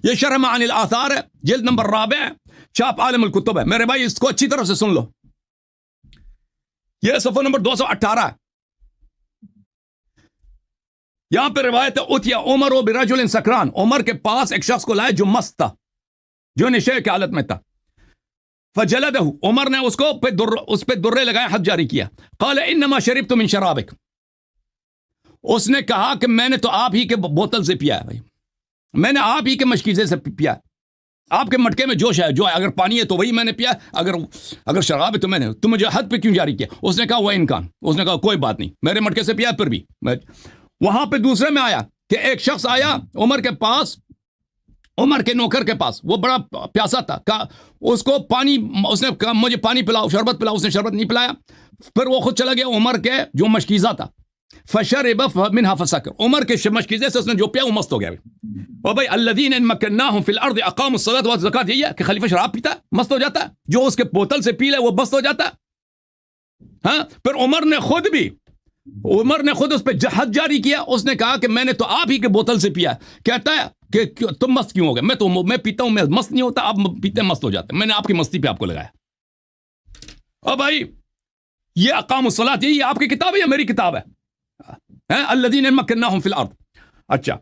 یہ شرح معانی الاثار ہے، جلد نمبر 4 چھاپ عالم الکتب ہے. میرے بھائی اس کو اچھی طرح سے سن لو. یہ صفحہ نمبر 218 ہے. یہاں پہ روایت ہے اتیا عمر و برجل سکران، عمر کے پاس ایک شخص کو لائے جو مست تھا، جو نشے کی حالت میں تھا. فجلدہ، عمر نے اس پہ درے لگائے، حد جاری کیا. قال انما شربت من شرابک، اس نے کہا کہ میں نے تو آپ ہی کے بوتل سے پیا ہے بھائی، میں نے آپ ہی کے مشکیزے سے پیا ہے، آپ کے مٹکے میں جوش ہے، جو اگر پانی ہے تو وہی میں نے پیا، اگر شراب ہے تو میں نے، تم مجھے حد پہ کیوں جاری کیا؟ اس نے کہا وہ انکان، اس نے کہا کوئی بات نہیں، میرے مٹکے سے پیا پھر بھی. وہاں پہ دوسرے میں آیا کہ ایک شخص آیا عمر کے پاس، عمر کے نوکر کے پاس، وہ بڑا پیاسا تھا، اس کو پانی، اس نے کہا مجھے پانی پلاؤ، شربت پلاؤ، اس نے شربت نہیں پلایا. پھر وہ خود چلا گیا عمر کے جو مشکیزہ تھا، فشرب منها فسکر، عمر کے مشکیزے سے اس نے جو پیا وہ مست ہو گیا. اور بھائی الذین ان مکناہم فی الارض اقاموا الصلاۃ وآتوا الزکاۃ، یہی ہے کہ خلیفہ شراب پیتا ہے مست ہو جاتا ہے، جو اس کے بوتل سے پی لے وہ مست ہو جاتا ہے. ہاں پھر عمر نے خود اس پہ حد جاری کیا. اس نے کہا کہ میں نے تو آپ ہی کے بوتل سے پیا. کہتا ہے کہ تم مست کیوں ہو گئے؟ میں پیتا ہوں، میں مست نہیں ہوتا، آپ پیتے مست ہو جاتے، میں نے آپ کی مستی پہ آپ کو لگایا. اور بھائی یہ اقام الصلاۃ، یہ آپ کی کتاب ہے یا میری کتاب ہے؟ الذین مکناہم فی الارض. اچھا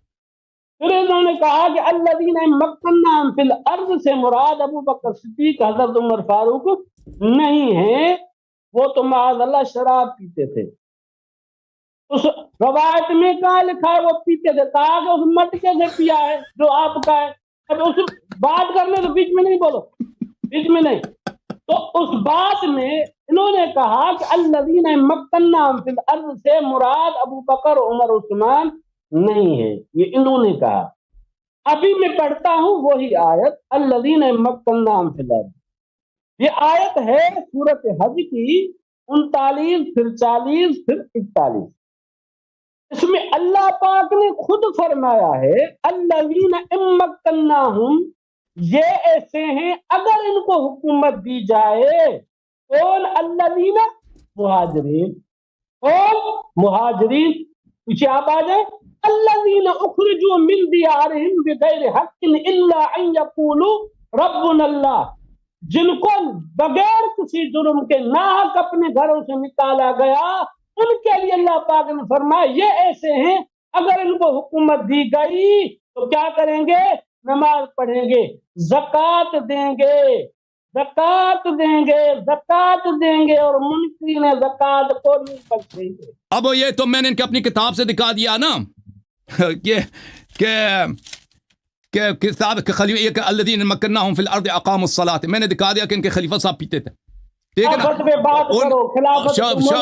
پھر انہوں نے کہا کہ الذین مکناہم فی الارض سے مراد ابو بکر صدیق، حضرت عمر فاروق نہیں ہیں، وہ تو معاذ اللہ شراب پیتے تھے. اس روایت میں کہاں لکھا ہے وہ پیتے تھے؟ کہا کہ اس مٹکے سے پیا ہے جو آپ کا ہے. اب اس بات کرنے تو بیچ میں نہیں بولو، بیچ میں نہیں. تو اس بات میں انہوں نے کہا کہ الذین مکناہم فی الارض سے مراد ابو بکر عمر عثمان نہیں ہے، یہ انہوں نے کہا. ابھی میں پڑھتا ہوں وہی آیت الذین مکناہم فی الارض. یہ آیت ہے سورۃ حج کی 39، پھر 40، پھر 41. اس میں اللہ پاک نے خود فرمایا ہے الذین مکناہم، یہ ایسے ہیں اگر ان کو حکومت دی جائے. کون؟ الذین، مہاجرین. کون؟ مہاجرین. پیچھے آپ آ جائیں. الذین اخرجوا من دیارہم بغیر حق الا ان یقولوا ربنا اللہ، جن کو بغیر کسی جرم کے ناحق اپنے گھروں سے نکالا گیا، ان کے لیے اللہ پاک نے فرمایا یہ ایسے ہیں اگر ان کو حکومت دی گئی تو کیا کریں گے؟ نماز پڑھیں گے، زکوٰۃ دیں گے، زکوٰۃ دیں گے، زکوٰۃ دیں گے، اور منکرین زکوٰۃ کو نہیں بخشیں گے. اب یہ تو میں نے ان کے اپنی کتاب سے دکھا دیا نا کہ کتاب کے خلیفہ الذین مکناہم فی الارض اقاموا الصلاۃ، میں نے دکھا دیا کہ ان کے خلیفہ صاحب پیتے تھے. ٹھیک ہے نا؟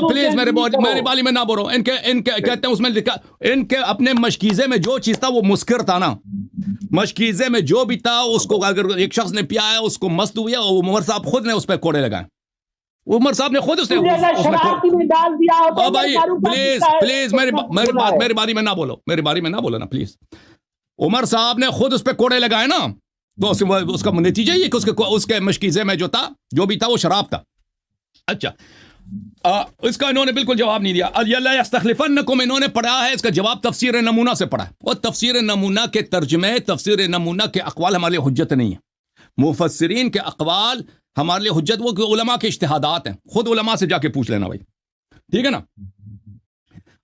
پلیز میری بالی میں نہ بولو. ان کے کہتے ہیں اس میں لکھا، ان کے اپنے مشکیزے میں جو چیز تھا وہ مسکر تھا نا، مشکیزے میں جو بھی تھا اس کو اگر ایک شخص نے پیا ہے اس کو مست ہوا، عمر صاحب خود نے اس پہ کوڑے لگائے. عمر صاحب نے خود بھائی پلیز میری باری میں نہ بولو، میری باری میں نہ بولو نا پلیز. عمر صاحب نے خود اس پہ کوڑے لگائے نا، تو اس کا نتیجہ یہ کہ اس کے مشکیزے میں جو تھا، جو بھی تھا وہ شراب تھا. اچھا اس کا انہوں نے بالکل جواب نہیں دیا. اللہ یستخلفنکم، انہوں نے پڑھا ہے اس کا جواب تفسیر نمونہ سے پڑھا ہے. اور تفسیر نمونہ کے ترجمے، تفسیر نمونہ کے اقوال ہمارے لیے حجت نہیں ہے. مفسرین کے اقوال ہمارے لیے حجت، وہ کہ علماء کے اجتہادات ہیں، خود علماء سے جا کے پوچھ لینا بھائی. ٹھیک ہے نا؟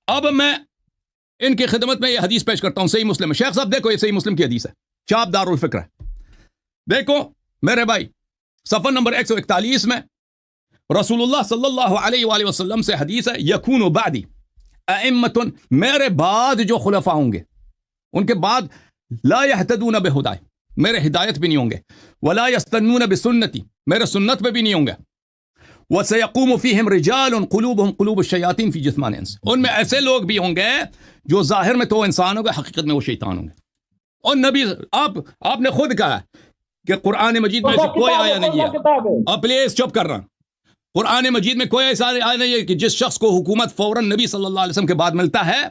اب میں ان کی خدمت میں یہ حدیث پیش کرتا ہوں، صحیح مسلم ہے. شیخ صاحب دیکھو یہ صحیح مسلم کی حدیث ہے، چاپ دار الفکر ہے. دیکھو میرے بھائی صفحہ نمبر 141 میں رسول اللہ صلی اللہ علیہ وآلہ وسلم سے حدیث ہے، یکون بعدی ائمۃ، میرے بعد جو خلفاء ہوں گے ان کے بعد، لا یہتدون بہدای، میرے ہدایت بھی نہیں ہوں گے، ولا یستنون بسنتی، میرے سنت پہ بھی نہیں ہوں گے. وسیقوم فیہم رجال قلوبہم قلوب الشیاطین فی جسمان انس، ان میں ایسے لوگ بھی ہوں گے جو ظاہر میں تو انسان ہوں گے، حقیقت میں وہ شیطان ہوں گے. اور نبی آپ نے خود کہا کہ قرآن مجید میں کوئی آیا نہیں ہے. اب پلیز چپ کر رہا. قرآن مجید میں کوئی ایسا آیا نہیں ہے کہ جس شخص کو حکومت فوراً نبی صلی اللہ علیہ وسلم کے بعد ملتا ہے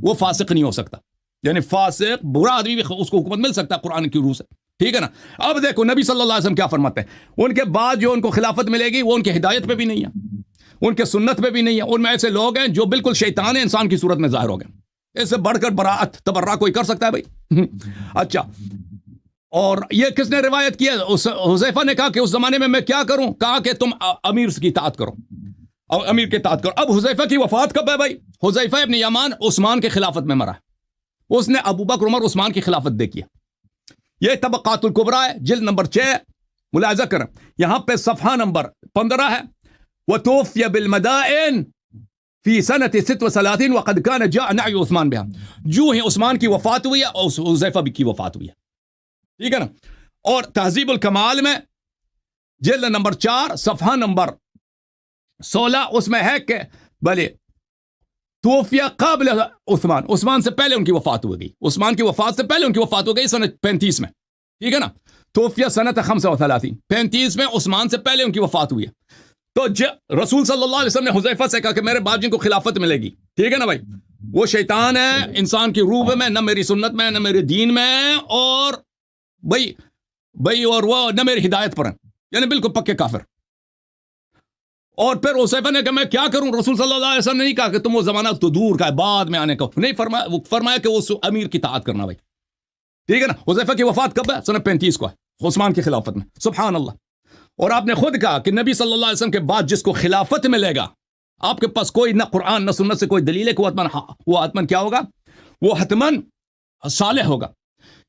وہ فاسق نہیں ہو سکتا. یعنی فاسق برا آدمی بھی اس کو حکومت مل سکتا ہے قرآن کی روح سے. ٹھیک ہے نا؟ اب دیکھو نبی صلی اللہ علیہ وسلم کیا فرماتے ہیں، ان کے بعد جو ان کو خلافت ملے گی وہ ان کی ہدایت پہ بھی نہیں ہے، ان کے سنت پہ بھی نہیں ہے. ان میں ایسے لوگ ہیں جو بالکل شیطان ہیں، انسان کی صورت میں ظاہر ہو گئے. اس سے بڑھ کر براعت تبرہ کوئی کر سکتا ہے بھائی؟ اچھا، اور یہ کس نے روایت کیا؟ حذیفہ نے کہا کہ اس زمانے میں کیا کروں؟ کہا کہ تم امیر کی اطاعت کرو، اور امیر کی اطاعت کرو۔ اب حذیفہ کی وفات کب ہے بھائی؟ حذیفہ ابن یمان عثمان کے خلافت میں مرا ہے، اس نے ابو بکر عمر عثمان کی خلافت دیکھی ہے۔ یہ طبقات الکبریٰ ہے، جلد نمبر 6، ملاحظہ کریں یہاں پہ صفحہ نمبر 15 ہے، وتوفي بالمدائن في سنة 36 وقد كان جاء نعي عثمان بها، جو ہی عثمان کی وفات ہوئی ہے اور حذیفہ کی وفات ہوئی ہے، ٹھیک ہے نا۔ اور تہذیب الکمال میں جلد نمبر 4 صفحہ نمبر 16 اس میں ہے کہ بھلے توفی قبل عثمان سے پہلے ان کی وفات ہو گئی، عثمان کی وفات سے پہلے ان کی وفات ہو گئی سنہ 35 میں، ٹھیک ہے نا۔ توفی سنۃ 35، 35 میں عثمان سے پہلے ان کی وفات ہوئی ہے۔ تو رسول صلی اللہ علیہ وسلم نے حذیفہ سے کہا کہ میرے باپ جی کو خلافت ملے گی، ٹھیک ہے نا بھائی۔ وہ شیطان ہے انسان کی روح میں، نہ میری سنت میں، نہ میرے دین میں، اور بھائی اور وہ نہ میری ہدایت پر ہیں، یعنی بالکل پکے کافر۔ اور پھر حذیفہ نے کہا میں کیا کروں؟ رسول صلی اللہ علیہ وسلم نے نہیں کہا کہ تم وہ زمانہ تو دور کا ہے، بعد میں آنے کا نہیں، فرمایا کہ وہ امیر کی اطاعت کرنا بھائی، ٹھیک ہے نا۔ حذیفہ کی وفات کب ہے؟ سنہ 35 کو ہے، عثمان کی خلافت میں، سبحان اللہ۔ اور آپ نے خود کہا کہ نبی صلی اللہ علیہ وسلم کے بعد جس کو خلافت ملے گا، آپ کے پاس کوئی نہ قرآن نہ سنت سے کوئی دلیل ہے کہ وہ حتمن کیا ہوگا؟ وہ حتمن صالح ہوگا۔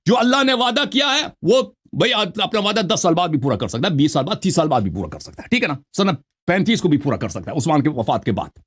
جو اللہ نے وعدہ کیا ہے وہ بھائی اپنا وعدہ 10 سال بعد بھی پورا کر سکتا ہے، 20 سال بعد، 30 سال بعد بھی پورا کر سکتا ہے، ٹھیک ہے نا۔ سنہ 35 کو بھی پورا کر سکتا ہے عثمان کے وفات کے بعد۔